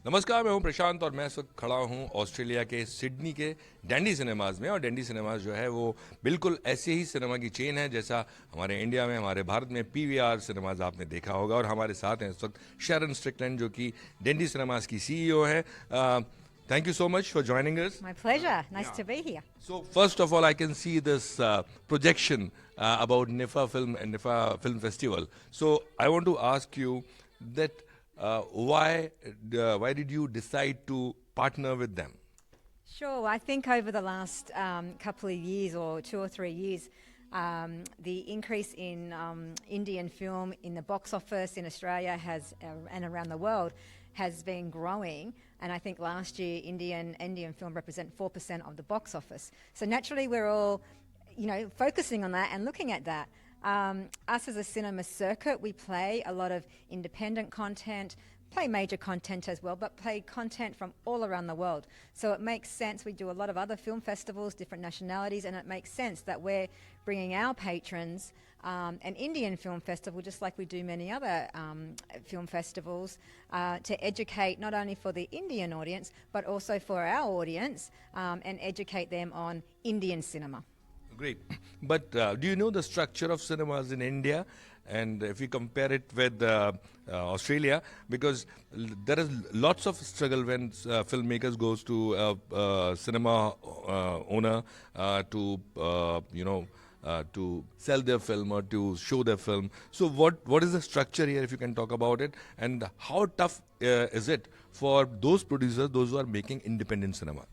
नमस्कार, मैं हूं प्रशांत और मैं इस वक्त खड़ा हूं ऑस्ट्रेलिया के सिडनी के डेंडी सिनेमाज में। और डेंडी सिनेमाज जो है वो बिल्कुल ऐसे ही सिनेमा की चेन है जैसा हमारे इंडिया में, हमारे भारत में पीवीआर सिनेमाज आपने देखा होगा। और हमारे साथ हैं इस वक्त शैरन स्ट्रिकलैंड जो कि डेंडी सिनेमाज की सीईओ है। Thank you so much for joining us. My pleasure. Nice to be here. So first of all, I can see this projection about NIFA Film and NIFA Film Festival. So I want to ask you that why did you decide to partner with them? Sure. I think over the last couple of years or 2 or 3 years, the increase in Indian film in the box office in Australia has and around the world has been growing. And I think last year Indian film represent 4% of the box office. So naturally we're all, focusing on that and looking at that. Us as a cinema circuit, we play a lot of independent content, play major content as well, but play content from all around the world. So it makes sense. We do a lot of other film festivals, different nationalities, and it makes sense that we're bringing our patrons an Indian film festival, just like we do many other film festivals, to educate not only for the Indian audience, but also for our audience and educate them on Indian cinema. Great. But do you know the structure of cinemas in India? And if you compare it with Australia, because there is lots of struggle when filmmakers goes to cinema owner to sell their film or to show their film. So what is the structure here, if you can talk about it? And how tough is it for those producers, those who are making independent cinema?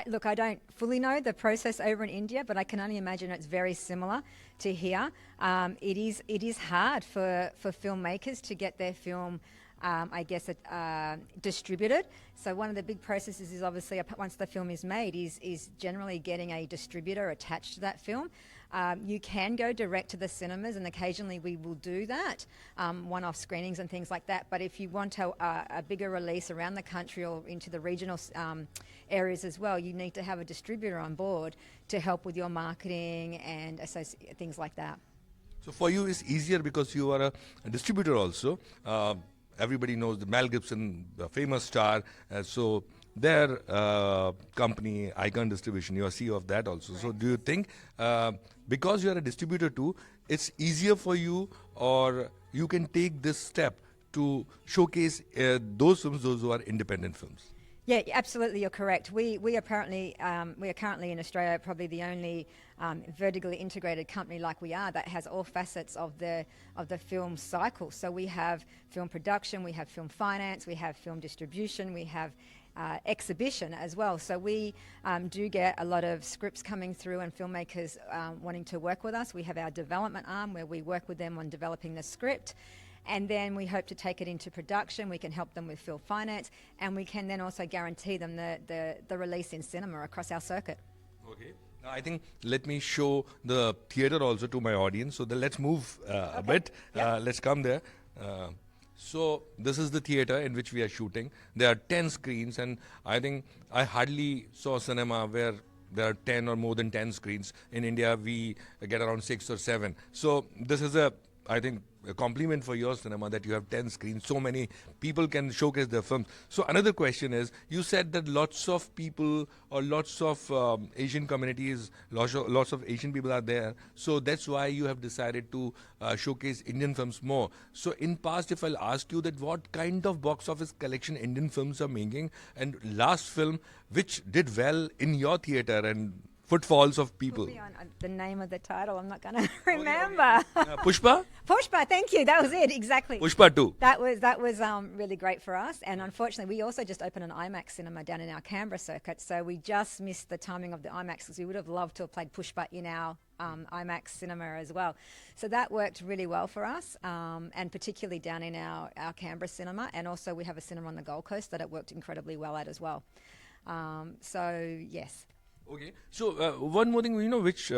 Look, I don't fully know the process over in India, but I can only imagine it's very similar to here. It is hard for filmmakers to get their film, distributed. So one of the big processes is obviously once the film is made is generally getting a distributor attached to that film. You can go direct to the cinemas, and occasionally we will do that, one-off screenings and things like that. But if you want a bigger release around the country or into the regional areas as well, you need to have a distributor on board to help with your marketing and things like that. So for you, it's easier because you are a distributor also. Everybody knows the Mel Gibson, the famous star. So their company, Icon Distribution, you are CEO of that also. Right. So do you think because you are a distributor too, it's easier for you, or you can take this step to showcase those films, those who are independent films? Yeah, absolutely, you're correct. We are currently in Australia probably the only vertically integrated company like we are that has all facets of the film cycle. So we have film production, we have film finance, we have film distribution, we have exhibition as well. So we do get a lot of scripts coming through and filmmakers wanting to work with us. We have our development arm where we work with them on developing the script. And then we hope to take it into production. We can help them with film finance, and we can then also guarantee them the release in cinema across our circuit. Okay. Now I think let me show the theatre also to my audience. So let's move a bit. Yep. Let's come there. So this is the theatre in which we are shooting. There are 10 screens, and I think I hardly saw cinema where there are 10 or more than 10 screens. In India, we get around 6 or 7. So this is a compliment for your cinema that you have 10 screens. So many people can showcase their films. So another question is, you said that lots of people or lots of Asian communities, lots of Asian people are there. So that's why you have decided to showcase Indian films more. So in past, if I'll ask you that what kind of box office collection Indian films are making, and last film which did well in your theatre and footfalls of people. Put me on the name of the title. I'm not going to remember. Pushpa? Pushpa, thank you. That was it, exactly. Pushpa 2. That was really great for us. And unfortunately, we also just opened an IMAX cinema down in our Canberra circuit. So we just missed the timing of the IMAX because we would have loved to have played Pushpa in our IMAX cinema as well. So that worked really well for us, and particularly down in our Canberra cinema. And also we have a cinema on the Gold Coast that it worked incredibly well at as well. So, yes. Okay. So one more thing, which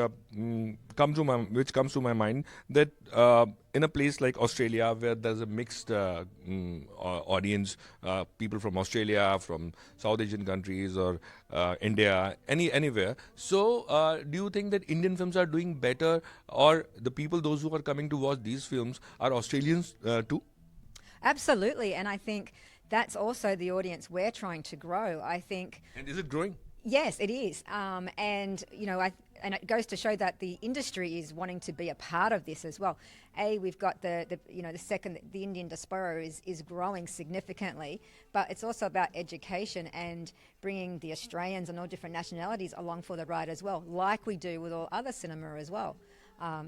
comes to my mind, that in a place like Australia where there's a mixed audience, people from Australia, from South Asian countries, or India, anywhere. So do you think that Indian films are doing better, or the people, those who are coming to watch these films, are Australians too? Absolutely, and I think that's also the audience we're trying to grow. I think. And is it growing? Yes, it is, and and it goes to show that the industry is wanting to be a part of this as well. We've got the Indian diaspora is growing significantly, but it's also about education and bringing the Australians and all different nationalities along for the ride as well, like we do with all other cinema as well.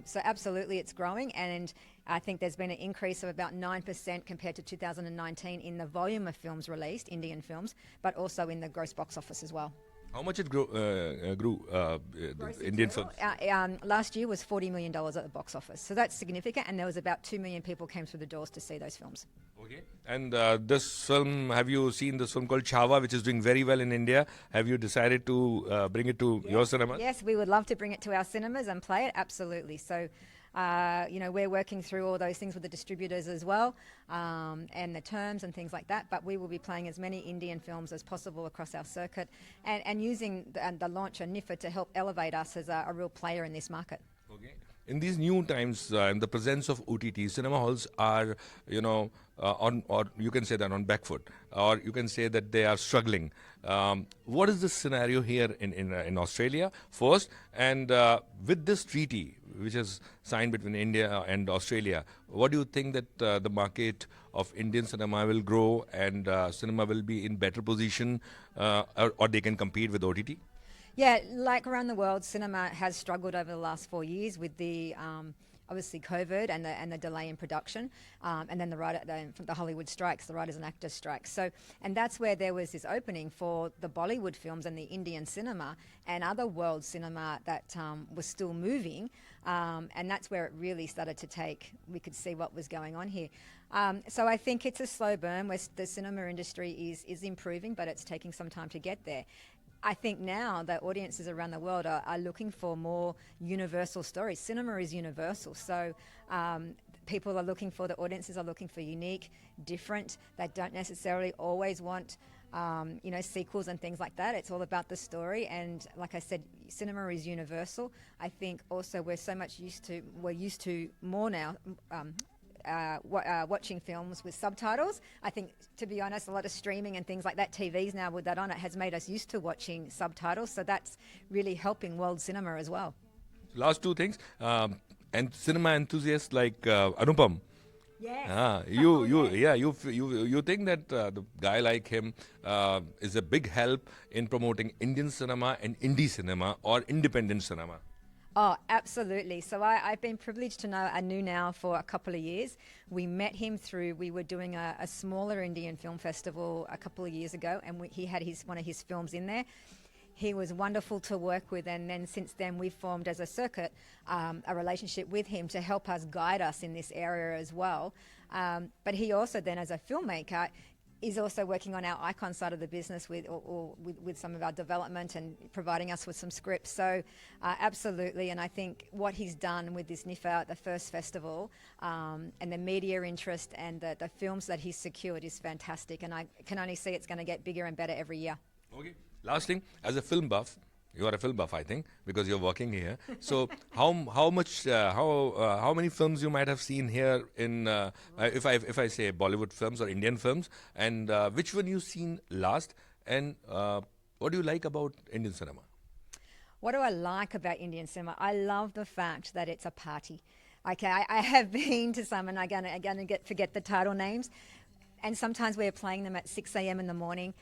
So absolutely, it's growing, and I think there's been an increase of about 9% compared to 2019 in the volume of films released, Indian films, but also in the gross box office as well. How much it grew, the Indian films? Last year was $40 million at the box office. So that's significant, and there was about 2 million people came through the doors to see those films. Okay. And this film, have you seen this film called Chhawa, which is doing very well in India? Have you decided to bring it to your cinema? Yes, we would love to bring it to our cinemas and play it, absolutely. So, we're working through all those things with the distributors as well, and the terms and things like that. But we will be playing as many Indian films as possible across our circuit, and using the launch of NIFA to help elevate us as a real player in this market. Okay. In these new times, in the presence of OTT, cinema halls are, or you can say that on back foot, or you can say that they are struggling. What is the scenario here in Australia first? And with this treaty, which is signed between India and Australia, what do you think that the market of Indian cinema will grow, and cinema will be in better position, or they can compete with OTT? Yeah, like around the world, cinema has struggled over the last 4 years with the obviously COVID and the delay in production, and then the Hollywood strikes, the writers and actors strikes. So, and that's where there was this opening for the Bollywood films and the Indian cinema and other world cinema that was still moving, and that's where it really started to take. We could see what was going on here. So I think it's a slow burn where the cinema industry is improving, but it's taking some time to get there. I think now that audiences around the world are looking for more universal stories. Cinema is universal, so people are looking for, the audiences are looking for unique, different. They don't necessarily always want, sequels and things like that. It's all about the story, and like I said, cinema is universal. I think also we're used to more now. Watching films with subtitles. I think, to be honest, a lot of streaming and things like that, TVs now with that on it, has made us used to watching subtitles. So that's really helping world cinema as well. Last two things, and cinema enthusiasts like Anupam. Yes. You think that the guy like him is a big help in promoting Indian cinema and indie cinema or independent cinema? Oh, absolutely. So I've been privileged to know Anu now for a couple of years. We met him we were doing a smaller Indian film festival a couple of years ago, and he had one of his films in there. He was wonderful to work with, and then since then we've formed as a circuit a relationship with him to help us guide us in this area as well. But he also then, as a filmmaker, is also working on our icon side of the business with some of our development and providing us with some scripts. So absolutely, and I think what he's done with this NIFA, the first festival, and the media interest and the films that he's secured is fantastic, and I can only see it's going to get bigger and better every year. Okay. Last thing, as a film buff, you are a film buff, I think, because you're working here. So how many films you might have seen here in if I say Bollywood films or Indian films, and which one you've seen last, and what do you like about Indian cinema? What do I like about Indian cinema? I love the fact that it's a party. Okay, I have been to some, and I'm gonna forget the title names, and sometimes we're playing them at 6 a.m. in the morning.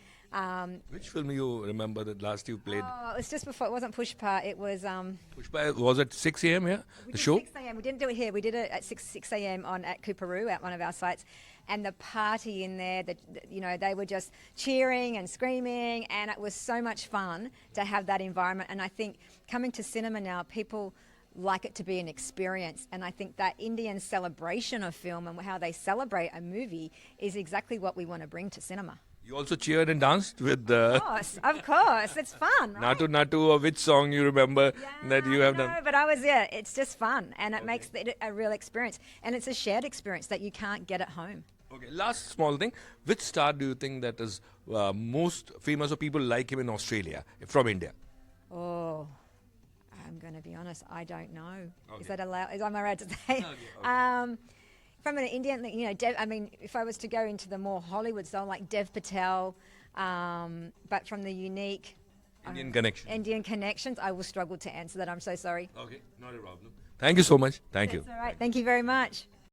Which film you remember that last you played? Oh, it was just before. It wasn't Pushpa. It was. Pushpa was at 6 a.m. here. The show. 6 a.m. We didn't do it here. We did it at 6 a.m. at Cooperoo, at one of our sites, and the party in there. They were just cheering and screaming, and it was so much fun to have that environment. And I think coming to cinema now, people like it to be an experience, and I think that Indian celebration of film and how they celebrate a movie is exactly what we want to bring to cinema. You also cheered and danced with the... Of course. It's fun, right? Natu, or which song you remember that you have done? No, but it's just fun, and it makes it a real experience, and it's a shared experience that you can't get at home. Okay, last small thing. Which star do you think that is most famous, or people like him in Australia, from India? Oh, I'm going to be honest, I don't know. Okay. Is that allowed? Am I allowed to say? Okay. from an Indian, I mean, if I was to go into the more Hollywood style, like Dev Patel, but from the unique Indian connections, I will struggle to answer that. I'm so sorry. Okay, not a problem. Thank you so much. Thank you. That's all right. Thank you very much.